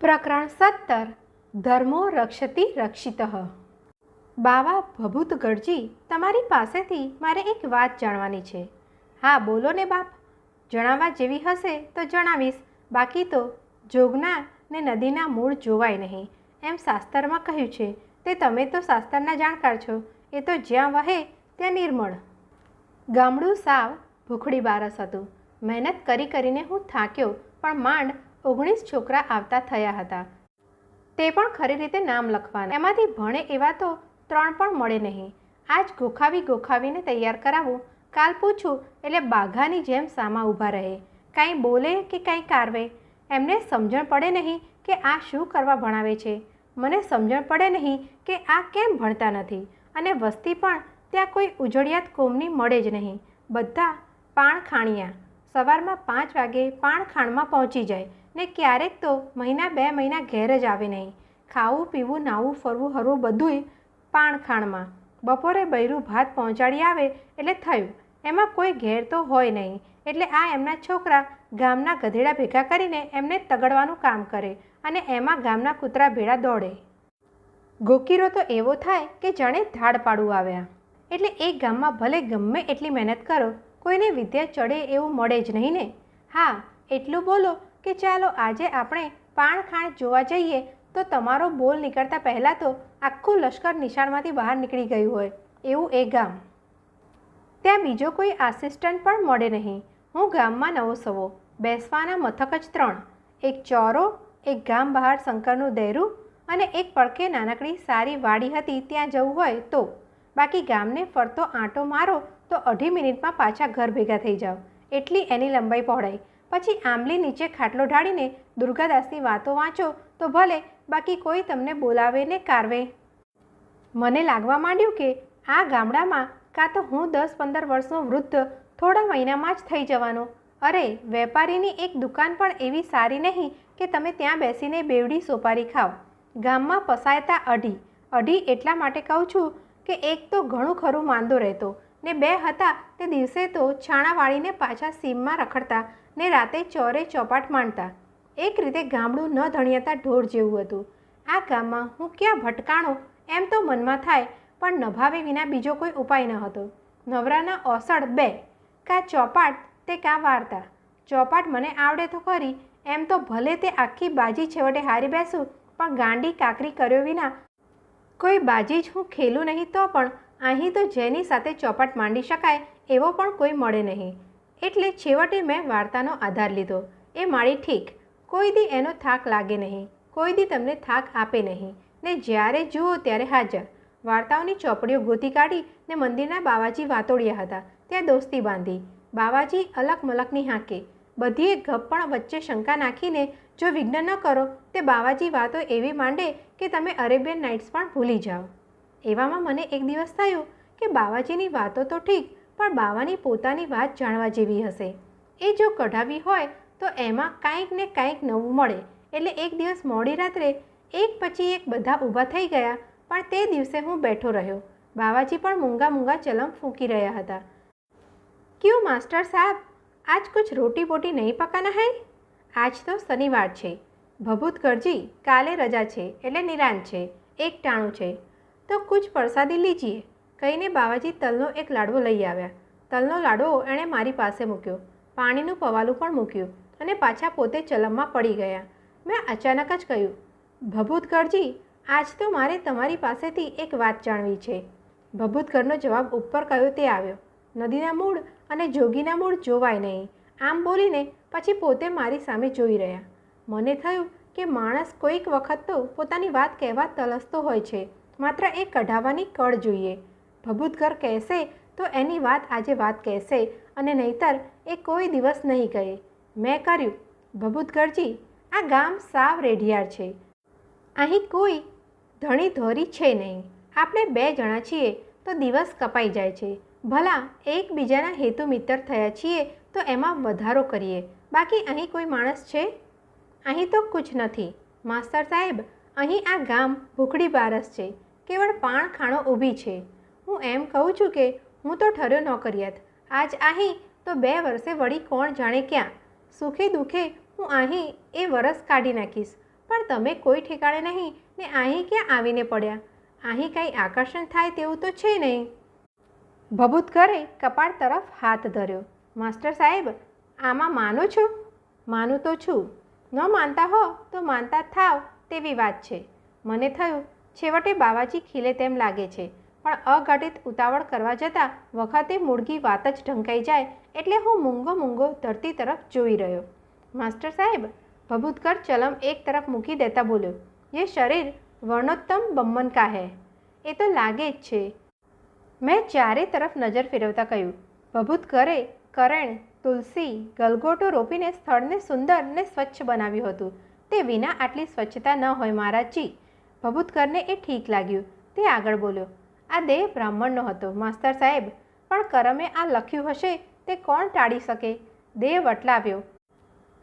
પ્રકરણ 17 ધર્મો રક્ષતિ રક્ષિતઃ। બાવા ભભૂતગઢજી, તમારી પાસેથી મારે એક વાત જાણવાની છે। હા બોલો ને બાપ, જણાવવા જેવી હશે તો જણાવીશ, બાકી તો જોગના ને નદીના મૂળ જોવાય નહીં એમ શાસ્ત્રમાં કહ્યું છે। તે તમે તો શાસ્ત્રના જાણકાર છો, એ તો જ્યાં વહે ત્યાં નિર્મળ। ગામડું સાવ ભૂખડી બારસ હતું। મહેનત કરી કરીને હું થાક્યો, પણ માંડ 19 છોકરા આવતા થયા હતા, તે પણ ખરી રીતે નામ લખવાના। એમાંથી ભણે એવા તો 3 પણ મળે નહીં। આજ ગોખાવીને તૈયાર કરાવું, કાલ પૂછું એટલે બાઘાની જેમ સામા ઊભા રહે, કાંઈ બોલે કે કાંઈ કારવે। એમને સમજણ પડે નહીં કે આ શું કરવા ભણાવે છે, મને સમજણ પડે નહીં કે આ કેમ ભણતા નથી। અને વસ્તી પણ ત્યાં કોઈ ઉજળિયાત કોમની મળે જ નહીં, બધા પાણ ખાણિયા। સવારમાં 5 વાગે પાણખાણમાં પહોંચી જાય ને ક્યારેક તો મહિના 2 મહિના ઘેર જ આવે નહીં। ખાવું પીવું નાવું ફરવું હરવું બધુંય પાણખાણમાં। બપોરે બૈરું ભાત પહોંચાડી આવે એટલે થયું, એમાં કોઈ ઘેર તો હોય નહીં, એટલે આ એમના છોકરા ગામના ગધેડા ભેગા કરીને એમને તગડવાનું કામ કરે અને એમાં ગામના કૂતરા ભેળા દોડે। ગોકીરો તો એવો થાય કે જાણે ધાડ પાડું આવ્યા। એટલે એ ગામમાં ભલે ગમે એટલી મહેનત કરો, કોઈને વિદ્યા ચડે એવું મળે જ નહીં ને। હા એટલું બોલો કે ચાલો આજે આપણે પાણખાણ જોવા જઈએ, તો તમારો બોલ નીકળતા પહેલાં તો આખું લશ્કર નિશાળમાંથી બહાર નીકળી ગયું હોય એવું એ ગામ। ત્યાં બીજો કોઈ આસિસ્ટન્ટ પણ મળે નહીં। હું ગામમાં નવો સવો, બેસવાના મથક જ 3, એક ચોરો, એક ગામ બહાર શંકરનું દહેરું અને એક પડખે નાનકડી સારી વાડી હતી, ત્યાં જવું હોય તો। બાકી ગામને ફરતો આંટો મારો તો 2.5 મિનિટમાં પાછા ઘર ભેગા થઈ જાઓ, એટલી એની લંબાઈ પહોળાઈ। પછી આંબલી નીચે ખાટલો ઢાળીને દુર્ગાદાસની વાતો વાંચો તો ભલે, બાકી કોઈ તમને બોલાવે ને કારવે। મને લાગવા માંડ્યું કે આ ગામડામાં કાં તો હું 10-15 વર્ષનો વૃદ્ધ થોડા મહિનામાં જ થઈ જવાનો। અરે વેપારીની એક દુકાન પણ એવી સારી નહીં કે તમે ત્યાં બેસીને બેવડી સોપારી ખાઓ। ગામમાં પસાયતા 2.5 એટલા માટે કહું છું કે એક તો ઘણું ખરું માંદો રહેતો ને 2 હતા તે દિવસે તો છાણા વાળીને પાછા સીમમાં રખડતા ને રાતે ચોરે ચોપાટ માંડતા। એક રીતે ગામડું ન ધણિયાતા ઢોર જેવું હતું। આ ગામમાં હું ક્યાં ભટકાણો એમ તો મનમાં થાય, પણ નભાવે વિના બીજો કોઈ ઉપાય ન હતો। નવરાના ઓસડ 2, કાં ચોપાટ તે કાં વાર્તા। ચોપાટ મને આવડે તો ખરી, એમ તો ભલે તે આખી બાજી છેવટે હારી બેસું, પણ ગાંડી કાકરી કર્યો વિના કોઈ બાજી જ હું ખેલું નહીં, તો પણ અહીં તો જેની સાથે ચોપાટ માંડી શકાય એવો પણ કોઈ મળે નહીં। એટલે છેવટે મેં વાર્તાનો આધાર લીધો। એ માળી ઠીક, કોઈ દી એનો થાક લાગે નહીં, કોઈ દી તમને થાક આપે નહીં ને જ્યારે જુઓ ત્યારે હાજર। વાર્તાઓની ચોપડીઓ ગોતી કાઢી ને મંદિરના બાવાજી વાતોડિયા હતા, ત્યાં દોસ્તી બાંધી। બાવાજી અલક મલકની હાંકે, બધીએ ગપ પણ વચ્ચે શંકા નાખીને જો વિઘ્ન ન કરો તે બાવાજી વાતો એવી માંડે કે તમે અરેબિયન નાઇટ્સ પણ ભૂલી જાઓ। એવામાં મને એક દિવસ થયું કે બાવાજીની વાતો તો ઠીક, પણ બાવાની પોતાની વાત જાણવા જેવી હશે। એ જો કઢાવી હોય તો એમાં કાંઈક ને કાંઈક નવું મળે। એટલે એક દિવસ મોડી રાત્રે એક પછી એક બધા ઊભા થઈ ગયા, પણ તે દિવસે હું બેઠો રહ્યો। બાવાજી પણ મૂંગા ચલમ ફૂંકી રહ્યા હતા। ક્યું માસ્ટર સાહેબ, आज कुछ रोटी बोटी नहीं पकाना है? आज तो शनिवार છે, ભભૂતગઢજી કાલે રજા છે એટલે નિરાંત છે, એક ટાણું છે, તો કુછ પ્રસાદી લીજીએ કહીને બાવાજી તલનો એક લાડવો લઈ આવ્યા। તલનો લાડવો એણે મારી પાસે મૂક્યો, પાણીનું પવાલું પણ મૂક્યું અને પાછા પોતે ચલમમાં પડી ગયા। મેં અચાનક જ કહ્યું, ભભૂતગઢજી આજ તો મારે તમારી પાસેથી એક વાત જાણવી છે। ભભૂતગઢનો જવાબ ઉપર કહ્યો તે આવ્યો, નદીના મૂળ અને જોગીના મૂળ જોવાય નહીં, આમ બોલીને પછી પોતે મારી સામે જોઈ રહ્યા। મને થયું કે માણસ કોઈક વખત તો પોતાની વાત કહેવા તલસતો હોય છે, માત્ર એ કઢાવવાની કળ જોઈએ। ભભૂતગઢ કહેશે તો એની વાત આજે વાત કહેશે અને નહીંતર એ કોઈ દિવસ નહીં કહે। મેં કર્યું, ભભૂતગઢજી આ ગામ સાવ રેઢિયાળ છે, અહીં કોઈ ધણી ધોરી છે નહીં, આપણે 2 જણા છીએ તો દિવસ કપાઈ જાય છે। ભલા એકબીજાના હેતુ મિત્ર થયા છીએ તો એમાં વધારો કરીએ, બાકી અહીં કોઈ માણસ છે? અહીં તો કુછ નથી માસ્ટર સાહેબ, અહીં આ ગામ ભૂખડી બારસ છે, કેવળ પાણખાણો ઊભી છે। હું એમ કહું છું કે હું તો ઠર્યો નોકરિયાત, આજ અહીં તો 2 વર્ષે વળી કોણ જાણે ક્યાં, સુખે દુઃખે હું અહીં એ વરસ કાઢી નાખીશ, પણ તમે કોઈ ઠેકાણે નહીં ને અહીં ક્યાં આવીને પડ્યા? અહીં કંઈ આકર્ષણ થાય તેવું તો છે નહીં. ભભૂતકરે કપાળ તરફ હાથ ધર્યો. માસ્ટર સાહેબ, આમાં માનું છું? માનું તો છું. ન માનતા હો તો માનતા થાવ તેવી વાત છે. મને થયું છેવટે બાવાજી ખીલે તેમ લાગે છે, પણ અઘટિત ઉતાવળ કરવા જતાં વખતે મૂળગી વાત જ ઢંકાઈ જાય એટલે હું મૂંગો ધરતી તરફ જોઈ રહ્યો. માસ્ટર સાહેબ, ભભૂતકર ચલમ એક તરફ મૂકી દેતા બોલ્યો, ये शरीर વર્ણોત્તમ બમ્મન કા હૈ. એ તો લાગે જ છે. મેં ચારે તરફ નજર ફેરવતા કહ્યું. ભભૂતકરે કરેણ, તુલસી, ગલગોટો રોપીને સ્થળને સુંદર ને સ્વચ્છ બનાવ્યું હતું. તે વિના આટલી સ્વચ્છતા ન હોય મહારાજજી. ભભૂતકરને એ ઠીક લાગ્યું. તે આગળ બોલ્યો, આ દેહ બ્રાહ્મણનો હતો માસ્ટર સાહેબ, પણ કરમે આ લખ્યું હશે તે કોણ ટાળી શકે? દેહ વટલાવ્યો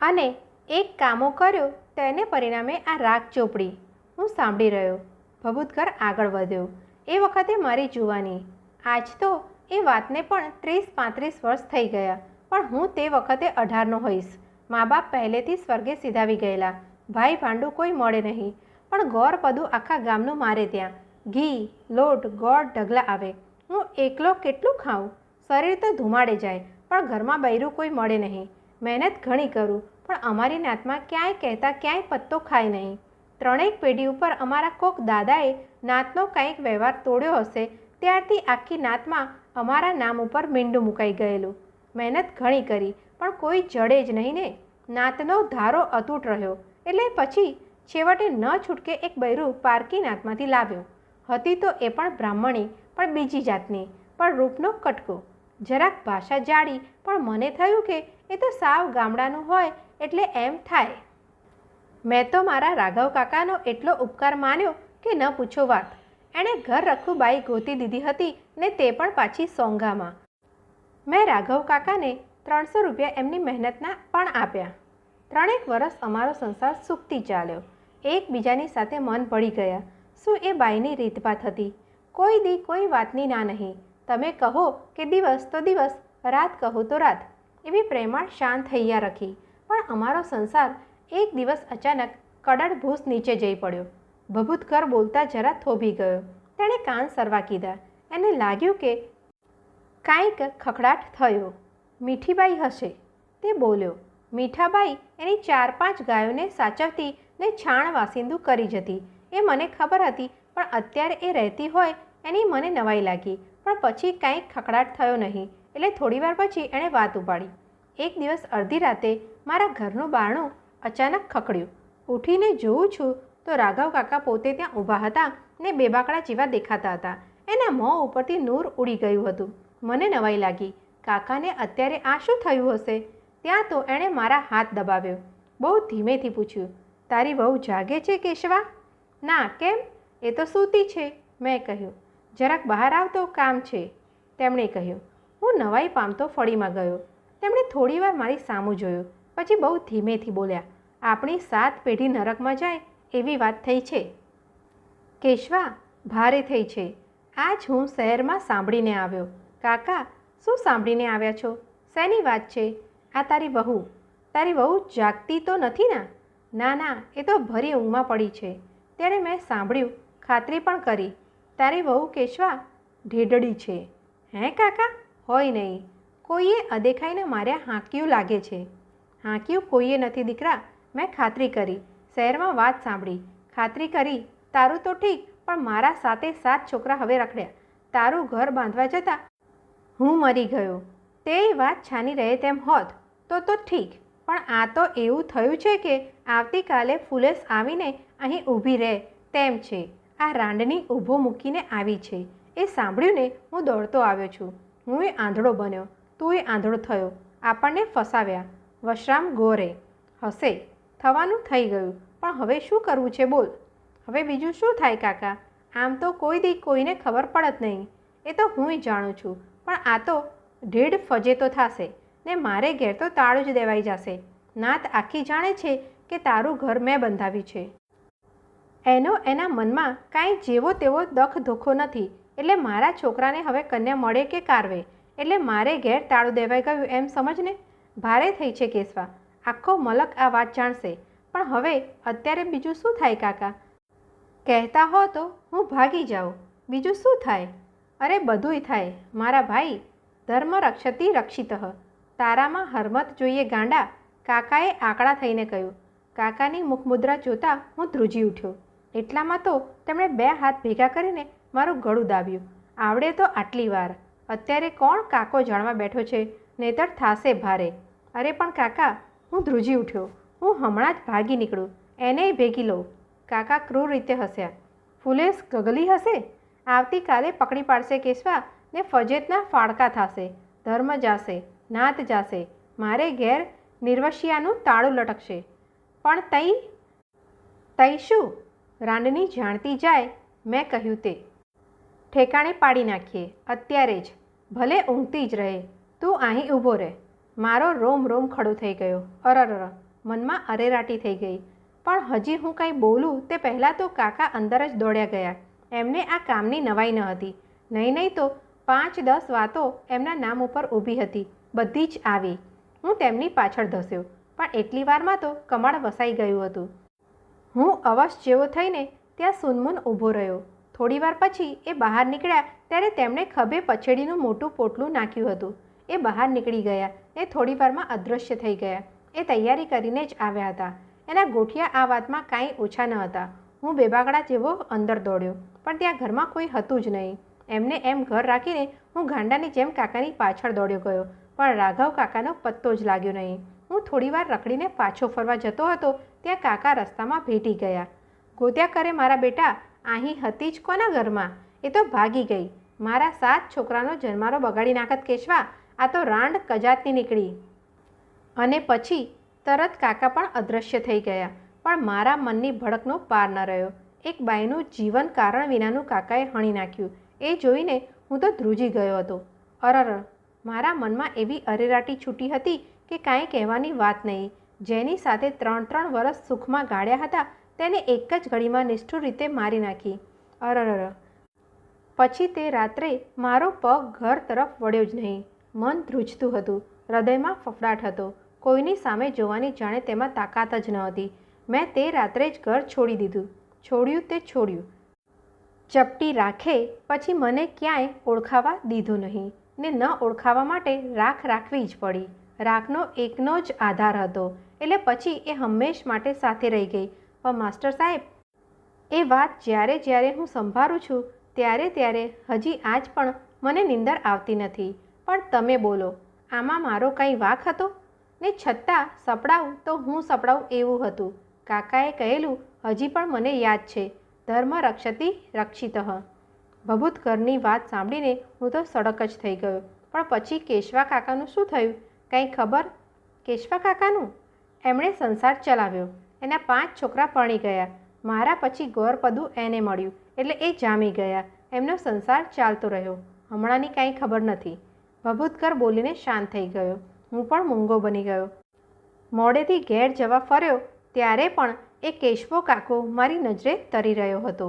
અને એક કામો કર્યો તેને પરિણામે આ રાગ ચોપડી. હું સાંભળી રહ્યો. ભભૂતકર આગળ વધ્યો. એ વખતે મારી જુવાની. આજ તો એ વાતને પણ 30-35 વર્ષ થઈ ગયા, પણ હું તે વખતે 18નો હોઈશ. મા બાપ પહેલેથી સ્વર્ગે સીધાવી ગયેલા. ભાઈ ભાંડું કોઈ મળે નહીં, પણ ગોર પદું આખા ગામનું મારે ત્યાં. ઘી, લોટ, ગોળ ઢગલા આવે. હું એકલો કેટલું ખાઉં? શરીર તો ધુમાડે જાય, પણ ઘરમાં બૈરું કોઈ મળે નહીં. મહેનત ઘણી કરું, પણ અમારી નાતમાં ક્યાંય કહેતા ક્યાંય પત્તો ખાય નહીં. 3 પેઢી ઉપર અમારા કોક દાદાએ નાતનો કંઈક વ્યવહાર તોડ્યો હશે, ત્યારથી આખી નાતમાં અમારા નામ ઉપર મીંડું મુકાઈ ગયેલું. મહેનત ઘણી કરી, પણ કોઈ જડે જ નહીં ને. નાતનો ધારો અતૂટ રહ્યો, એટલે પછી છેવટે ન છૂટકે એક બૈરું પારકી નાતમાંથી લાવ્યો. હતી તો એ પણ બ્રાહ્મણી, પણ બીજી જાતની, પણ રૂપનો કટકો. જરાક ભાષા જાડી, પણ મને થયું કે એ તો સાવ ગામડાનું હોય એટલે એમ થાય. મેં તો મારા રાઘવ કાકાનો એટલો ઉપકાર માન્યો કે ન પૂછો વાત. એણે ઘર રખું બાઈ ગોતી દીધી હતી ને તે પણ પાછી સોંગામાં. મેં રાઘવ કાકાને 300 રૂપિયા એમની મહેનતના પણ આપ્યા. 3 વર્ષ અમારો સંસાર સુખથી ચાલ્યો. એકબીજાની સાથે મન પડી ગયા. શું એ બાઈની રીતભાત હતી? કોઈ દી કોઈ વાતની ના નહીં. તમે કહો કે દિવસ તો દિવસ, રાત કહો તો રાત, એવી પ્રેમાળ શાંત હૈયા રખી. પણ અમારો સંસાર એક દિવસ અચાનક કડડ ભૂસ નીચે જઈ પડ્યો. ભભૂતકર બોલતા જરા થોભી ગયો. તેણે કાન સરવા કીધા. એને લાગ્યું કે કાંઈક ખખડાટ થયો. મીઠીબાઈ હશે. તે બોલ્યો. મીઠાબાઈ એની 4-5 ગાયોને સાચવતી ને છાણ વાસિંદુ કરી જતી. એ મને ખબર હતી, પણ અત્યારે એ રહેતી હોય એની મને નવાઈ લાગી. પણ પછી કાંઈક ખખડાટ થયો નહીં, એટલે થોડીવાર પછી એણે વાત ઉપાડી. એક દિવસ અડધી રાતે મારા ઘરનું બારણું અચાનક ખખડ્યું. ઉઠીને જોઉં છું તો રાઘવ કાકા પોતે ત્યાં ઊભા હતા ને બેબાકડા જેવા દેખાતા હતા. એના મોં ઉપરથી નૂર ઉડી ગયું હતું. મને નવાઈ લાગી. કાકાને અત્યારે આ શું થયું હશે? ત્યાં તો એણે મારા હાથ દબાવ્યો. બહુ ધીમેથી પૂછ્યું, તારી વહુ જાગે છે કેશવા? ના, કેમ? એ તો સૂતી છે, મેં કહ્યું. જરાક બહાર આવતો કામ છે, તેમણે કહ્યું. હું નવાઈ પામતો ફળીમાં ગયો. તેમણે થોડીવાર મારી સામું જોયું, પછી બહુ ધીમેથી બોલ્યા. આપણી 7 પેઢી નરકમાં જાય એવી વાત થઈ છે કેશવા. ભારે થઈ છે. આજ હું શહેરમાં સાંભળીને આવ્યો. કાકા, શું સાંભળીને આવ્યા છો? શેની વાત છે? આ તારી વહુ. તારી વહુ જાગતી તો નથી ના? ના ના, એ તો ભરી ઊંઘમાં પડી છે. તેણે મેં સાંભળ્યું, ખાતરી પણ કરી. તારી વહુ કેશવા ઢેડડી છે. હે કાકા? હોય નહીં. કોઈએ અદેખાઈને માર્યા હાંક્યું લાગે છે. હાંક્યું કોઈએ નથી દીકરા. મેં ખાતરી કરી. શહેરમાં વાત સાંભળી. ખાતરી કરી. તારું તો ઠીક, પણ મારા 7 છોકરા હવે રખડ્યા. તારું ઘર બાંધવા જતાં હું મરી ગયો. તે વાત છાની રહે તેમ હોત તો ઠીક, પણ આ તો એવું થયું છે કે આવતીકાલે ફુલેસ આવીને અહીં ઊભી રહે તેમ છે. આ રાંડની ઊભો મૂકીને આવી છે. એ સાંભળ્યું ને હું દોડતો આવ્યો છું. હું એ આંધળો બન્યો, તું એ આંધળો થયો. આપણને ફસાવ્યા. વશરામ ગોરે હશે. થવાનું થઈ ગયું, પણ હવે શું કરવું છે બોલ? હવે બીજું શું થાય કાકા? આમ તો કોઈ દી કોઈને ખબર પડત નહીં. એ તો હુંય જાણું છું, પણ આ તો ઢેડ ફજે તો થશે ને મારે ઘેર તો તાળું જ દેવાઈ જશે. નાત આખી જાણે છે કે તારું ઘર મેં બંધાવ્યું છે. એનો એના મનમાં કાંઈ જેવો તેવો દખ ધોખો નથી. એટલે મારા છોકરાને હવે કન્યા મળે કે કારવે, એટલે મારે ઘેર તાળું દેવાઈ ગયું એમ સમજને. ભારે થઈ છે કેશવા. આખો મલક આ વાત જાણશે, પણ હવે અત્યારે બીજું શું થાય કાકા? કહેતા હો તો હું ભાગી જાઉં, બીજું શું થાય? અરે બધુંય થાય મારા ભાઈ. ધર્મ રક્ષતિ રક્ષિતઃ. તારામાં હરમત જોઈએ ગાંડા, કાકાએ આકડા થઈને કહ્યું. કાકાની મુખમુદ્રા જોતાં હું ધ્રુજી ઉઠ્યો. એટલામાં તો તેમણે 2 હાથ ભેગા કરીને મારું ગળું દાબ્યું. આવડે તો આટલી વાર. અત્યારે કોણ કાકો જાણવા બેઠો છે, નહીતર થાશે ભારે. અરે પણ કાકા, હું ધ્રુજી ઉઠ્યો. હું હમણાં જ ભાગી નીકળું, એનેય ભેગી લઉં. કાકા ક્રૂર રીતે હસ્યા. ફૂલેસ ગગલી હશે. આવતીકાલે પકડી પાડશે કેશવા ને ફજેતના ફાળકા થશે. ધર્મ જાશે, નાત જાશે. મારે ઘેર નિર્વશિયાનું તાળું લટકશે. પણ તઈ શું? રાંડની જાણતી જાય. મેં કહ્યું તે ઠેકાણે પાડી નાખીએ અત્યારે જ. ભલે ઊંઘતી જ રહે. તું અહીં ઊભો રહે. મારો રોમ રોમ ખડો થઈ ગયો. અરર, મનમાં અરેરાટી થઈ ગઈ. પણ હજી હું કંઈ બોલું તે પહેલાં તો કાકા અંદર જ દોડ્યા ગયા. એમને આ કામની નવાઈ ન હતી. નહીં તો 5-10 વાતો એમના નામ ઉપર ઊભી હતી. બધી જ આવી. હું તેમની પાછળ ધસ્યો, પણ એટલી વારમાં તો કમાડ વસાઈ ગયું હતું. હું અવશ જેવો થઈને ત્યાં સૂનમૂન ઊભો રહ્યો. થોડી વાર પછી એ બહાર નીકળ્યા ત્યારે તેમણે ખભે પછેડીનું મોટું પોટલું નાખ્યું હતું. એ બહાર નીકળી ગયા. એ થોડી વારમાં અદૃશ્ય થઈ ગયા. એ તૈયારી કરીને જ આવ્યા હતા. એના ગોઠિયા આ વાતમાં કાંઈ ઓછા ન હતા. હું બેબાગડા જેવો અંદર દોડ્યો, પણ ત્યાં ઘરમાં કોઈ હતું જ નહીં. એમને એમ ઘર રાખીને હું ગાંડાની જેમ કાકાની પાછળ દોડ્યો ગયો, પણ રાઘવ કાકાનો પત્તો જ લાગ્યો નહીં. હું થોડીવાર રખડીને પાછો ફરવા જતો હતો ત્યાં કાકા રસ્તામાં ભેટી ગયા. ગોત્યા કરે મારા બેટા, અહીં હતી જ કોના ઘરમાં? એ તો ભાગી ગઈ. મારા 7 છોકરાનો જન્મારો બગાડી નાખત કેશવા. આ તો રાંડ કજાતની નીકળી. અને પછી તરત કાકા પણ અદૃશ્ય થઈ ગયા. પણ મારા મનની ભડકનો પાર ન રહ્યો. એક બાઈનું જીવન કારણ વિનાનું કાકાએ હણી નાખ્યું. એ જોઈને હું તો ધ્રુજી ગયો હતો. અરર, મારા મનમાં એવી અરેરાટી છૂટી હતી કે કાંઈ કહેવાની વાત નહીં. જેની સાથે 3 વર્ષ સુખમાં ગાળ્યા હતા તેને એક જ ઘડીમાં નિષ્ઠુર રીતે મારી નાખી. અરર. પછી તે રાત્રે મારો પગ ઘર તરફ વળ્યો જ નહીં. મન ધ્રુજતું હતું. હૃદયમાં ફફડાટ હતો. કોઈની સામે જોવાની જાણે તેમાં તાકાત જ ન હતી. મેં તે રાત્રે જ ઘર છોડી દીધું. છોડ્યું તે છોડ્યું. ચપટી રાખે પછી મને ક્યાંય ઓળખાવા દીધું નહીં, ને ન ઓળખાવા માટે રાખ રાખવી જ પડી. રાખનો એકનો જ આધાર હતો, એટલે પછી એ હંમેશ માટે સાથે રહી ગઈ. પણ માસ્ટર સાહેબ, એ વાત જ્યારે જ્યારે હું સંભાળું છું ત્યારે હજી આજ પણ મને નીંદર આવતી નથી. પણ તમે બોલો, આમાં મારો કંઈ વાંક હતો? ને છતાં સપડાવું તો હું સપડાવું એવું હતું. કાકાએ કહેલું હજી પણ મને યાદ છે, ધર્મ રક્ષતિ રક્ષિતઃ. ભભૂતકરની વાત સાંભળીને હું તો સડક જ થઈ ગયો. પણ પછી કેશવા કાકાનું શું થયું? કંઈ ખબર? કેશવા કાકાનું? એમણે સંસાર ચલાવ્યો. એના 5 છોકરા પરણી ગયા. મારા પછી ગોરપદું એને મળ્યું એટલે એ જામી ગયા. એમનો સંસાર ચાલતો રહ્યો. હમણાંની કાંઈ ખબર નથી. ભભૂતકર બોલીને શાંત થઈ ગયો. હું પણ મૂંગો બની ગયો. મોડેથી ઘેર જવા ફર્યો ત્યારે પણ એ કેશવો કાકો મારી નજરે તરી રહ્યો હતો.